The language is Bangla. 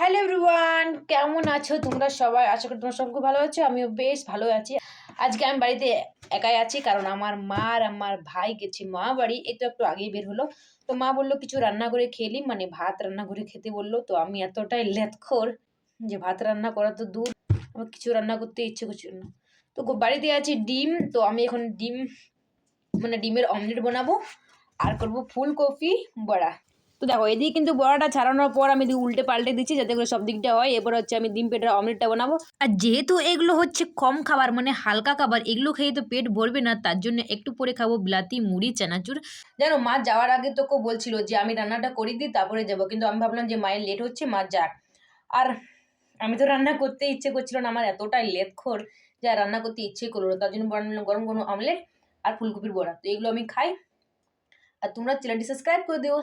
হ্যালো এভরিওয়ান, কেমন আছো তোমরা সবাই? আশা করি তোমরা সবাই খুব ভালো আছো। আমিও বেশ ভালো আছি। আজকে আমি বাড়িতে একাই আছি, কারণ আমার মা আর আমার ভাই গেছে মা বাড়ি। এই তো একটু আগেই বের হলো। তো মা বললো কিছু রান্না করে খেলি, মানে ভাত রান্না করে খেতে বললো। তো আমি এতটাই লেতখোর যে ভাত রান্না করা তো দূর, আমার কিছু রান্না করতে ইচ্ছে করছিল না। তো বাড়িতে আছে ডিম, তো আমি এখন ডিম মানে ডিমের অমলেট বানাবো আর করবো ফুলকপি বড়া। তো দেখো, এদিকে কিন্তু বড়াটা ছাড়ানোর পর আমি উল্টে পাল্টে দিচ্ছি যাতে করে সব দিকটা হয়। এরপর হচ্ছে আমি ডিম পেটের অমলেটটা বানাবো। আর যেহেতু এগুলো হচ্ছে কম খাবার, মানে হালকা খাবার, এগুলো খেয়ে তো পেট ভরবে না, তার জন্য একটু পরে খাবো বিলাতি মুড়ি চানাচুর। জানো, মা যাওয়ার আগে তোকে বলছিল যে আমি রান্নাটা করে দিই তারপরে যাবো, কিন্তু আমি ভাবলাম যে মায়ের লেট হচ্ছে, মা যাক। আর আমি তো রান্না করতে ইচ্ছে করছিল না, আমার এতটাই লেটখোর যে আর রান্না করতে ইচ্ছে করলো না। তার জন্য বানালাম গরম গরম অমলেট আর ফুলকপির বড়া। তো এগুলো আমি খাই, আর তোমরা চ্যানেলটি সাবস্ক্রাইব করে দিও।